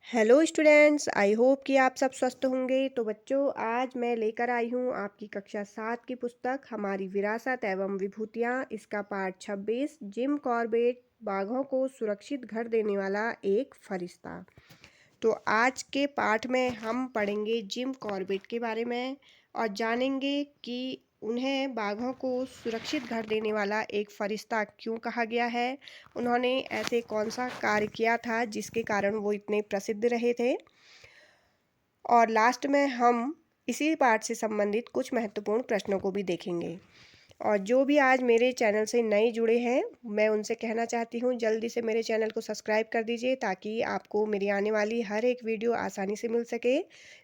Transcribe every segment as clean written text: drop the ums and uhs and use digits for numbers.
Hello students, I hope कि आप सब स्वस्थ होंगे। तो बच्चों, आज मैं लेकर आई हूँ आपकी कक्षा 7 की पुस्तक हमारी विरासत एवं विभूतियाँ। इसका पाठ 26, जिम कॉर्बेट, बाघों को सुरक्षित घर देने वाला एक फरिश्ता। तो आज के पाठ में हम पढ़ेंगे जिम कॉर्बेट के बारे में और जानेंगे कि उन्हें बाघों को सुरक्षित घर देने वाला एक फरिश्ता क्यों कहा गया है। उन्होंने ऐसे कौन सा कार्य किया था जिसके कारण वो इतने प्रसिद्ध रहे थे। और लास्ट में हम इसी पाठ से संबंधित कुछ महत्वपूर्ण प्रश्नों को भी देखेंगे। और जो भी आज मेरे चैनल से नए जुड़े हैं, मैं उनसे कहना चाहती हूँ जल्दी से मेरे चैनल को सब्सक्राइब कर दीजिए ताकि आपको मेरी आने वाली हर एक वीडियो आसानी से मिल सके।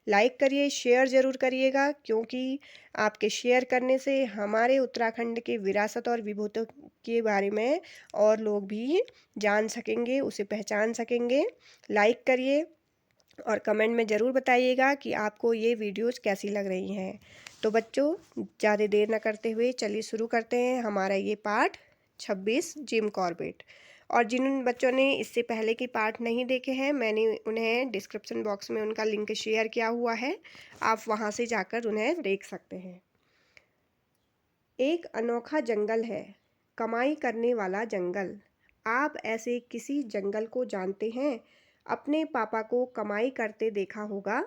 लाइक करिए, शेयर ज़रूर करिएगा, क्योंकि आपके शेयर करने से हमारे उत्तराखंड के विरासत और विभूतियों के बारे में और लोग भी जान सकेंगे, उसे पहचान सकेंगे। लाइक करिए और कमेंट में ज़रूर बताइएगा कि आपको ये वीडियोस कैसी लग रही हैं। तो बच्चों, ज़्यादा देर ना करते हुए चलिए शुरू करते हैं हमारा ये पाठ 26, जिम कॉर्बेट। और जिन बच्चों ने इससे पहले के पाठ नहीं देखे हैं, मैंने उन्हें डिस्क्रिप्शन बॉक्स में उनका लिंक शेयर किया हुआ है, आप वहाँ से जाकर उन्हें देख सकते हैं। एक अनोखा जंगल है, कमाई करने वाला जंगल। आप ऐसे किसी जंगल को जानते हैं? अपने पापा को कमाई करते देखा होगा।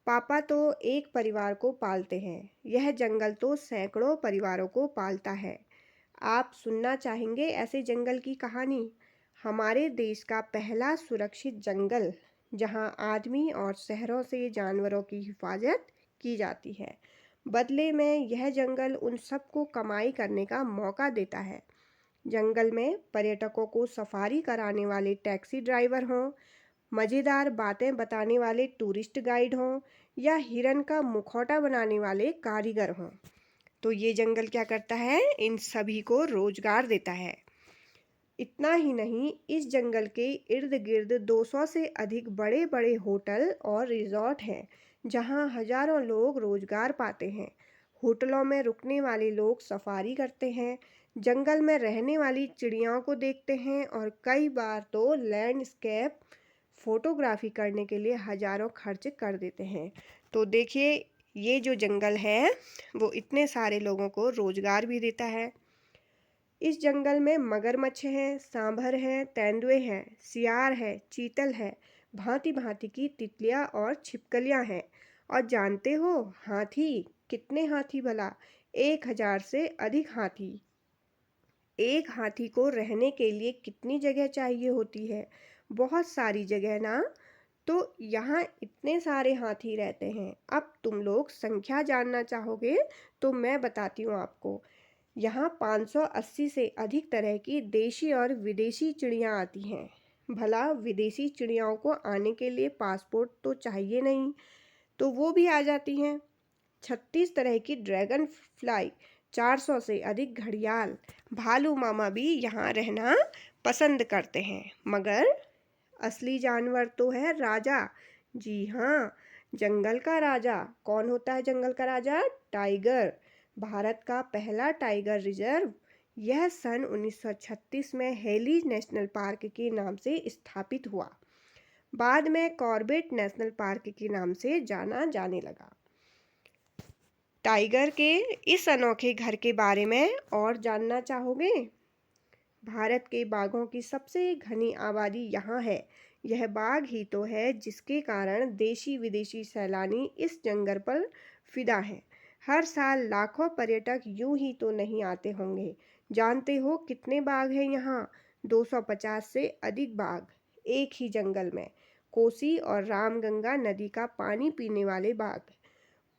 पापा तो एक परिवार को पालते हैं, यह जंगल तो सैकड़ों परिवारों को पालता है। आप सुनना चाहेंगे ऐसे जंगल की कहानी? हमारे देश का पहला सुरक्षित जंगल, जहां आदमी और शहरों से जानवरों की हिफाजत की जाती है। बदले में यह जंगल उन सबको कमाई करने का मौका देता है। जंगल में पर्यटकों को सफारी कराने वाले टैक्सी ड्राइवर हों, मज़ेदार बातें बताने वाले टूरिस्ट गाइड हों, या हिरन का मुखौटा बनाने वाले कारीगर हों, तो ये जंगल क्या करता है? इन सभी को रोजगार देता है। इतना ही नहीं, इस जंगल के इर्द गिर्द 200 से अधिक बड़े बड़े होटल और रिजॉर्ट हैं, जहां हजारों लोग रोजगार पाते हैं। होटलों में रुकने वाले लोग सफारी करते हैं, जंगल में रहने वाली चिड़ियाओं को देखते हैं और कई बार तो लैंडस्केप फोटोग्राफी करने के लिए हजारों खर्च कर देते हैं। तो देखिए, ये जो जंगल है वो इतने सारे लोगों को रोजगार भी देता है। इस जंगल में मगरमच्छ हैं, सांभर हैं, तेंदुए हैं, सियार है, चीतल है, भांति भांति की तितलियां और छिपकलियां हैं। और जानते हो हाथी? कितने हाथी भला? 1000 से अधिक हाथी। एक हाथी को रहने के लिए कितनी जगह चाहिए होती है? बहुत सारी जगह ना। तो यहाँ इतने सारे हाथी रहते हैं। अब तुम लोग संख्या जानना चाहोगे तो मैं बताती हूँ आपको। यहाँ 580 से अधिक तरह की देशी और विदेशी चिड़ियाँ आती हैं। भला विदेशी चिड़ियाओं को आने के लिए पासपोर्ट तो चाहिए नहीं, तो वो भी आ जाती हैं। 36 तरह की ड्रैगन फ्लाई, 400 से अधिक घड़ियाल, भालू मामा भी यहाँ रहना पसंद करते हैं। मगर असली जानवर तो है राजा। जी हाँ, जंगल का राजा। कौन होता है जंगल का राजा? टाइगर। भारत का पहला टाइगर रिजर्व यह सन 1936 में हेली नेशनल पार्क के नाम से स्थापित हुआ। बाद में कॉर्बेट नेशनल पार्क के नाम से जाना जाने लगा। टाइगर के इस अनोखे घर के बारे में और जानना चाहोगे? भारत के बाघों की सबसे घनी आबादी यहाँ है। यह बाघ ही तो है जिसके कारण देशी विदेशी सैलानी इस जंगल पर फिदा हैं। हर साल लाखों पर्यटक यूं ही तो नहीं आते होंगे। जानते हो कितने बाघ हैं यहाँ? 250 से अधिक बाघ एक ही जंगल में। कोसी और रामगंगा नदी का पानी पीने वाले बाघ,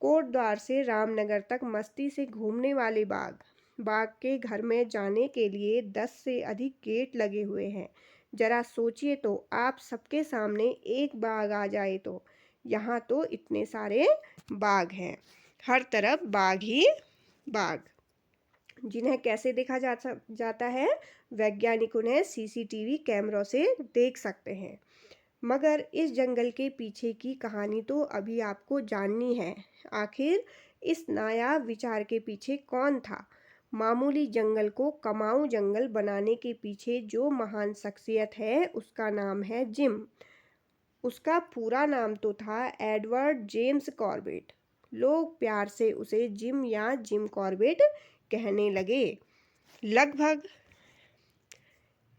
कोटद्वार से रामनगर तक मस्ती से घूमने वाले बाघ। बाघ के घर में जाने के लिए 10 से अधिक गेट लगे हुए हैं। जरा सोचिए तो, आप सबके सामने एक बाघ आ जाए तो। यहाँ तो इतने सारे बाघ हैं, हर तरफ बाघ ही बाघ, जिन्हें कैसे देखा जाता है? वैज्ञानिक उन्हें सीसीटीवी कैमरों से देख सकते हैं। मगर इस जंगल के पीछे की कहानी तो अभी आपको जाननी है। आखिर इस नायाब विचार के पीछे कौन था? मामूली जंगल को कमाऊ जंगल बनाने के पीछे जो महान शख्सियत है उसका नाम है जिम। उसका पूरा नाम तो था एडवर्ड जेम्स कॉर्बेट। लोग प्यार से उसे जिम या जिम कॉर्बेट कहने लगे। लगभग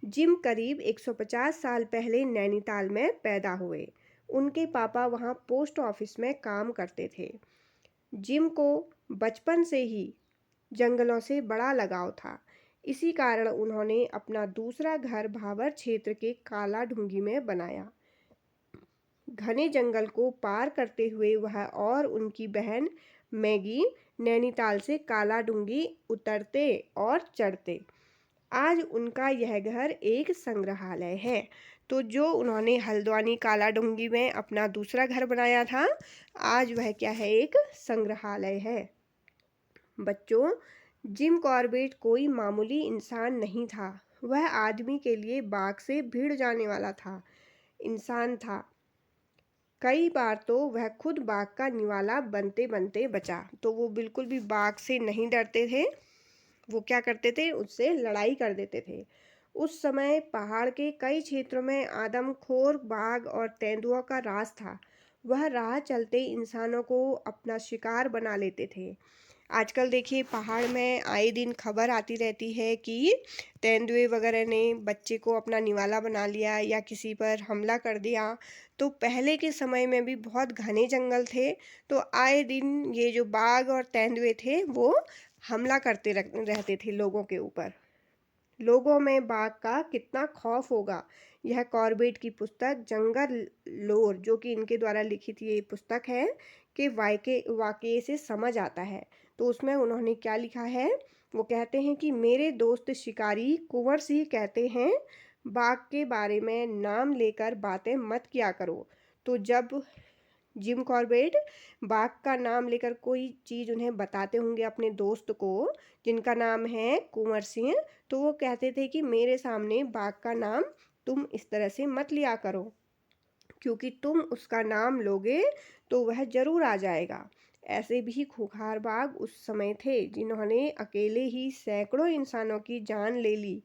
जिम करीब 150 साल पहले नैनीताल में पैदा हुए। उनके पापा वहाँ पोस्ट ऑफिस में काम करते थे। जिम को बचपन से ही जंगलों से बड़ा लगाव था। इसी कारण उन्होंने अपना दूसरा घर भाबर क्षेत्र के काला ढूंगी में बनाया। घने जंगल को पार करते हुए वह और उनकी बहन मैगी नैनीताल से काला डूंगी उतरते और चढ़ते। आज उनका यह घर एक संग्रहालय है। तो जो उन्होंने हल्द्वानी काला डूंगी में अपना दूसरा घर बनाया था, आज वह क्या है, एक संग्रहालय है। बच्चों, जिम कॉर्बेट कोई मामूली इंसान नहीं था। वह आदमी के लिए बाग से भिड़ जाने वाला था इंसान था। कई बार तो वह खुद बाघ का निवाला बनते बनते बचा। तो वो बिल्कुल भी बाघ से नहीं डरते थे। वो क्या करते थे, उससे लड़ाई कर देते थे। उस समय पहाड़ के कई क्षेत्रों में आदमखोर बाघ और तेंदुओं का राज था। वह राह चलते इंसानों को अपना शिकार बना लेते थे। आजकल देखिए पहाड़ में आए दिन खबर आती रहती है कि तेंदुए वगैरह ने बच्चे को अपना निवाला बना लिया या किसी पर हमला कर दिया। तो पहले के समय में भी बहुत घने जंगल थे, तो आए दिन ये जो बाघ और तेंदुए थे वो हमला करते रहते थे लोगों के ऊपर। लोगों में बाघ का कितना खौफ होगा, यह कॉर्बेट की पुस्तक जंगल लोर, जो कि इनके द्वारा लिखित ये पुस्तक है, कि वाकये से समझ आता है। तो उसमें उन्होंने क्या लिखा है, वो कहते हैं कि मेरे दोस्त शिकारी कुंवर सिंह कहते हैं, बाघ के बारे में नाम लेकर बातें मत किया करो। तो जब जिम कॉर्बेट बाघ का नाम लेकर कोई चीज़ उन्हें बताते होंगे अपने दोस्त को, जिनका नाम है कुंवर सिंह, तो वो कहते थे कि मेरे सामने बाघ का नाम तुम इस तरह से मत लिया करो, क्योंकि तुम उसका नाम लोगे तो वह जरूर आ जाएगा। ऐसे भी खूंखार बाघ उस समय थे जिन्होंने अकेले ही सैकड़ों इंसानों की जान ले ली।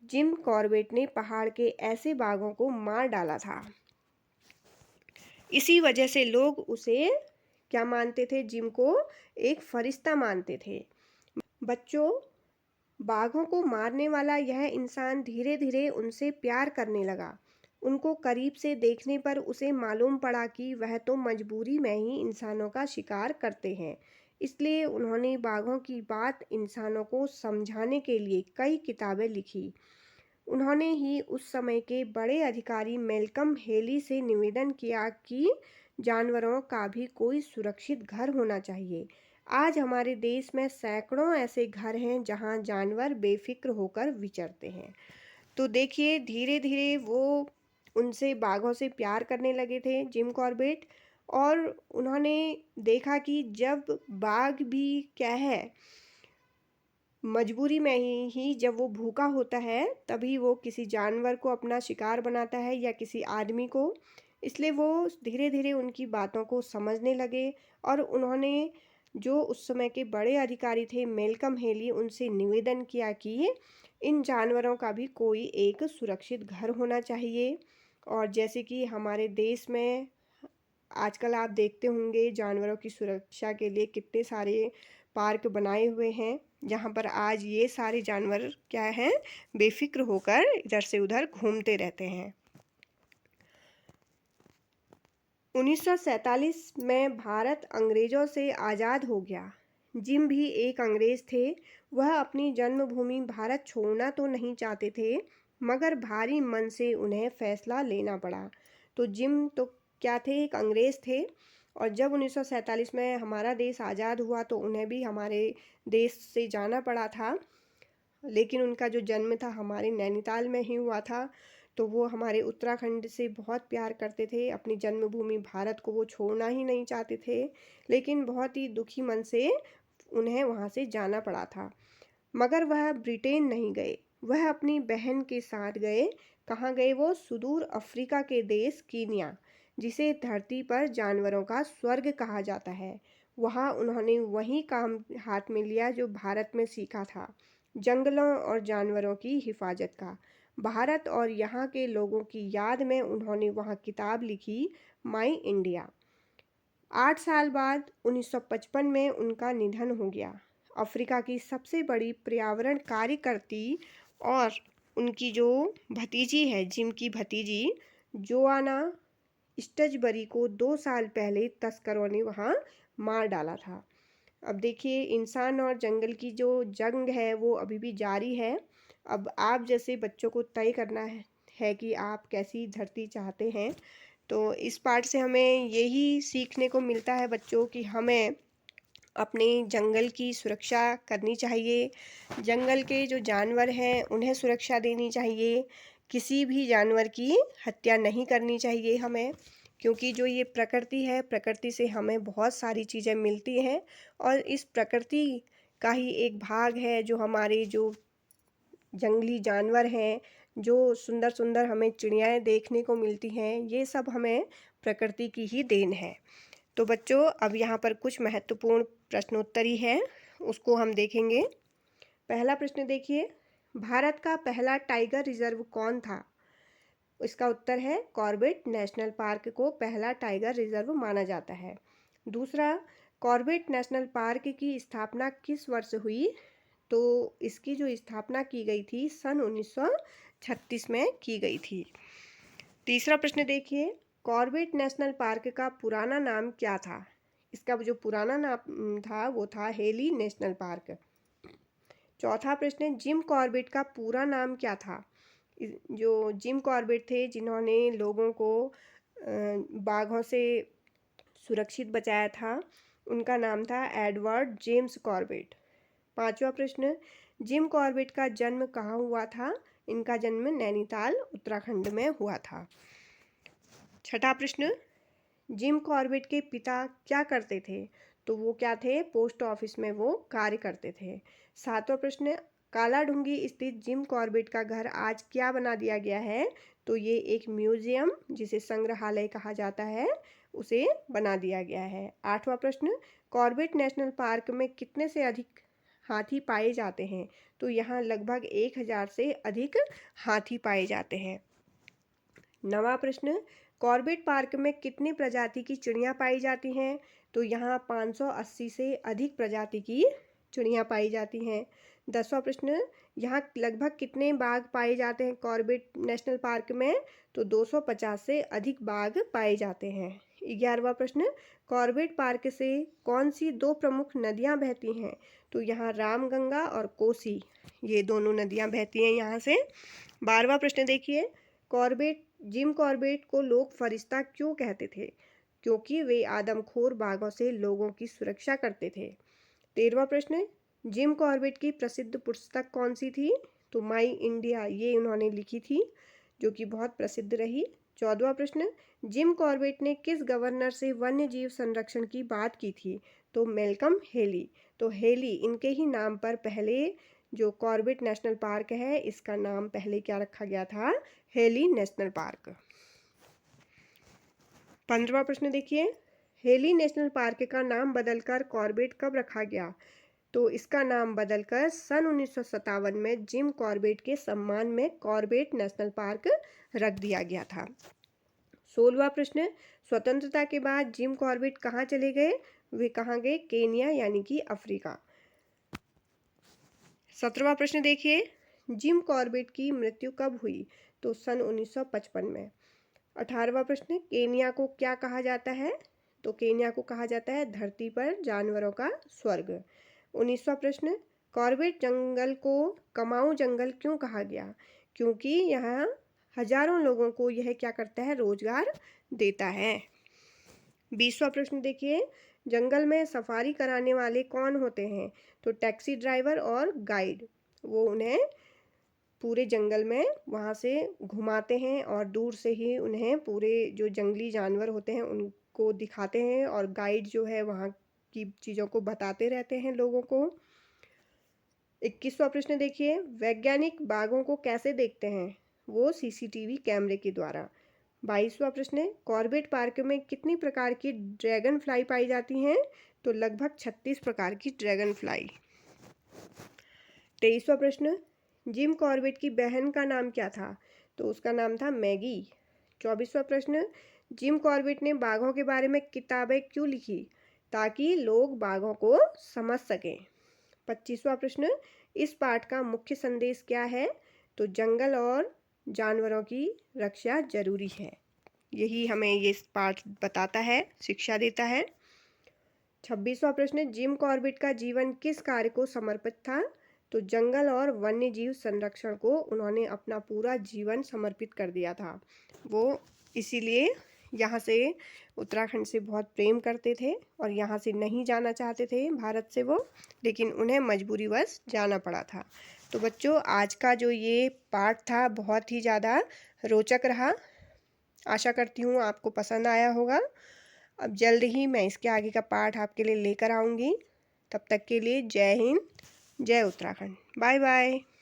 जिम कॉर्बेट ने पहाड़ के ऐसे बाघों को मार डाला था। इसी वजह से लोग उसे क्या मानते थे, जिम को एक फरिश्ता मानते थे। बच्चों, बाघों को मारने वाला यह इंसान धीरे धीरे उनसे प्यार करने लगा। उनको करीब से देखने पर उसे मालूम पड़ा कि वह तो मजबूरी में ही इंसानों का शिकार करते हैं। इसलिए उन्होंने बाघों की बात इंसानों को समझाने के लिए कई किताबें लिखी। उन्होंने ही उस समय के बड़े अधिकारी मैल्कम हेली से निवेदन किया कि जानवरों का भी कोई सुरक्षित घर होना चाहिए। आज हमारे देश में सैकड़ों ऐसे घर हैं जहां जानवर बेफिक्र होकर विचरते हैं। तो देखिए धीरे धीरे वो उनसे बाघों से प्यार करने लगे थे जिम कॉर्बेट। और उन्होंने देखा कि जब बाघ भी क्या है, मजबूरी में ही जब वो भूखा होता है तभी वो किसी जानवर को अपना शिकार बनाता है या किसी आदमी को। इसलिए वो धीरे धीरे उनकी बातों को समझने लगे। और उन्होंने जो उस समय के बड़े अधिकारी थे मेलकम हेली, उनसे निवेदन किया कि इन जानवरों का भी कोई एक सुरक्षित घर होना चाहिए। और जैसे कि हमारे देश में आजकल आप देखते होंगे जानवरों की सुरक्षा के लिए कितने सारे पार्क बनाए हुए हैं, जहाँ पर आज ये सारे जानवर क्या हैं, बेफिक्र होकर इधर से उधर घूमते रहते हैं। 1947 में भारत अंग्रेज़ों से आज़ाद हो गया। जिम भी एक अंग्रेज़ थे। वह अपनी जन्मभूमि भारत छोड़ना तो नहीं चाहते थे, मगर भारी मन से उन्हें फैसला लेना पड़ा। तो जिम तो क्या थे, एक अंग्रेज़ थे। और जब 1947 में हमारा देश आज़ाद हुआ तो उन्हें भी हमारे देश से जाना पड़ा था। लेकिन उनका जो जन्म था हमारे नैनीताल में ही हुआ था। तो वो हमारे उत्तराखंड से बहुत प्यार करते थे। अपनी जन्मभूमि भारत को वो छोड़ना ही नहीं चाहते थे, लेकिन बहुत ही दुखी मन से उन्हें वहाँ से जाना पड़ा था। मगर वह ब्रिटेन नहीं गए, वह अपनी बहन के साथ गए। कहाँ गए वो? सुदूर अफ्रीका के देश कीनिया, जिसे धरती पर जानवरों का स्वर्ग कहा जाता है। वहाँ उन्होंने वही काम हाथ में लिया जो भारत में सीखा था, जंगलों और जानवरों की हिफाजत का। भारत और यहाँ के लोगों की याद में उन्होंने वहाँ किताब लिखी, माई इंडिया। 8 साल बाद 1955 में उनका निधन हो गया। अफ्रीका की सबसे बड़ी पर्यावरण कार्यकर्ती और उनकी जो भतीजी है, जिम की भतीजी जोआना स्टजबरी को 2 साल पहले तस्करों ने वहाँ मार डाला था। अब देखिए, इंसान और जंगल की जो जंग है वो अभी भी जारी है। अब आप जैसे बच्चों को तय करना है कि आप कैसी धरती चाहते हैं। तो इस पाठ से हमें यही सीखने को मिलता है बच्चों कि हमें अपने जंगल की सुरक्षा करनी चाहिए। जंगल के जो जानवर हैं उन्हें सुरक्षा देनी चाहिए। किसी भी जानवर की हत्या नहीं करनी चाहिए हमें, क्योंकि जो ये प्रकृति है, प्रकृति से हमें बहुत सारी चीज़ें मिलती हैं और इस प्रकृति का ही एक भाग है जो हमारे जो जंगली जानवर हैं, जो सुंदर सुंदर हमें चिड़ियाएँ देखने को मिलती हैं, ये सब हमें प्रकृति की ही देन है। तो बच्चों, अब यहाँ पर कुछ महत्वपूर्ण प्रश्नोत्तरी है, उसको हम देखेंगे। पहला प्रश्न देखिए, भारत का पहला टाइगर रिजर्व कौन था? इसका उत्तर है कॉर्बेट नेशनल पार्क को पहला टाइगर रिजर्व माना जाता है। दूसरा, कॉर्बेट नेशनल पार्क की स्थापना किस वर्ष हुई? तो इसकी जो स्थापना की गई थी सन 1936 में की गई थी। तीसरा प्रश्न देखिए, कॉर्बेट नेशनल पार्क का पुराना नाम क्या था? इसका जो पुराना नाम था वो था हेली नेशनल पार्क। चौथा प्रश्न, जिम कॉर्बेट का पूरा नाम क्या था? जो जिम कॉर्बेट थे जिन्होंने लोगों को बाघों से सुरक्षित बचाया था, उनका नाम था एडवर्ड जेम्स कॉर्बेट। पांचवा प्रश्न, जिम कॉर्बेट का जन्म कहाँ हुआ था? इनका जन्म नैनीताल उत्तराखंड में हुआ था। छठा प्रश्न, जिम कॉर्बेट के पिता क्या करते थे? तो वो क्या थे? पोस्ट ऑफिस में वो कार्य करते थे। सातवां प्रश्न, कालाडूंगी स्थित जिम कॉर्बेट का घर आज क्या बना दिया गया है? तो ये एक म्यूजियम, जिसे संग्रहालय कहा जाता है, उसे बना दिया गया है। आठवां प्रश्न, कॉर्बेट नेशनल पार्क में कितने से अधिक हाथी पाए जाते हैं? तो यहाँ लगभग 1000 से अधिक हाथी पाए जाते हैं। नवा प्रश्न, कॉर्बेट पार्क में कितनी प्रजाति की चिड़ियाँ पाई जाती हैं? तो यहाँ 580 से अधिक प्रजाति की चिड़ियाँ पाई जाती हैं। 10वां प्रश्न, यहाँ लगभग कितने बाघ पाए जाते हैं कॉर्बेट नेशनल पार्क में? तो 250 से अधिक बाघ पाए जाते हैं। 11वां प्रश्न, कॉर्बेट पार्क से कौन सी 2 प्रमुख नदियाँ बहती हैं? तो यहाँ रामगंगा और कोसी, ये दोनों नदियाँ बहती हैं यहाँ से। 12वां प्रश्न देखिए, जिम कॉर्बेट को लोग फरिश्ता क्यों कहते थे? क्योंकि वे आदमखोर बाघों से लोगों की सुरक्षा करते थे। 13वां प्रश्न, जिम कॉर्बेट की प्रसिद्ध पुस्तक कौन सी थी? तो माई इंडिया, ये उन्होंने लिखी थी, जो कि बहुत प्रसिद्ध रही। 14वां प्रश्न, जिम कॉर्बेट ने किस गवर्नर से वन्य जीव संरक्षण की बात की थी? तो मैल्कम हेली। तो हेली, इनके ही नाम पर पहले जो कॉर्बेट नेशनल पार्क है, इसका नाम पहले क्या रखा गया था? Heli national park. 15वां प्रश्न देखिए, हेली नेशनल पार्क का नाम बदलकर कॉर्बेट कब रखा गया? तो इसका नाम बदलकर सन 1957 में जिम कॉर्बेट के सम्मान में कॉर्बेट नेशनल पार्क रख दिया गया था। 16वां प्रश्न, स्वतंत्रता के बाद जिम कॉर्बेट कहाँ चले गए? वे कहाँ गए? केनिया यानी कि अफ्रीका। 17वां प्रश्न देखिए, जिम कॉर्बेट की मृत्यु कब हुई? तो सन 1955 में। 18वां प्रश्न, केनिया को क्या कहा जाता है? तो केनिया को कहा जाता है धरती पर जानवरों का स्वर्ग। 19वां प्रश्न, कॉर्बेट जंगल को कमाऊ जंगल क्यों कहा गया? क्योंकि यहाँ हजारों लोगों को यह क्या करता है? रोजगार देता है। 20वां प्रश्न देखिए, जंगल में सफारी कराने वाले कौन होते हैं? तो टैक्सी ड्राइवर और गाइड, वो उन्हें पूरे जंगल में वहाँ से घुमाते हैं और दूर से ही उन्हें पूरे जो जंगली जानवर होते हैं उनको दिखाते हैं, और गाइड जो है वहाँ की चीज़ों को बताते रहते हैं लोगों को। 21वां प्रश्न देखिए, वैज्ञानिक बाघों को कैसे देखते हैं? वो सीसीटीवी कैमरे के द्वारा। 22वां प्रश्न, कॉर्बेट पार्क में कितनी प्रकार की ड्रैगन फ्लाई पाई जाती हैं? तो लगभग 36 प्रकार की ड्रैगन फ्लाई। 23वां प्रश्न, जिम कॉर्बेट की बहन का नाम क्या था? तो उसका नाम था मैगी। 24वां प्रश्न, जिम कॉर्बेट ने बाघों के बारे में किताबें क्यों लिखी? ताकि लोग बाघों को समझ सकें। 25वां प्रश्न, इस पाठ का मुख्य संदेश क्या है? तो जंगल और जानवरों की रक्षा जरूरी है। यही हमें ये पाठ बताता है, शिक्षा देता है। 26वां प्रश्न, जिम कॉर्बेट का जीवन किस कार्य को समर्पित था? तो जंगल और वन्य जीव संरक्षण को उन्होंने अपना पूरा जीवन समर्पित कर दिया था। वो इसीलिए यहाँ से, उत्तराखंड से बहुत प्रेम करते थे और यहाँ से नहीं जाना चाहते थे भारत से वो, लेकिन उन्हें मजबूरीवश जाना पड़ा था। तो बच्चों, आज का जो ये पाठ था बहुत ही ज़्यादा रोचक रहा। आशा करती हूँ आपको पसंद आया होगा। अब जल्द ही मैं इसके आगे का पाठ आपके लिए लेकर आऊँगी। तब तक के लिए जय हिंद, जय उत्तराखंड। Bye bye.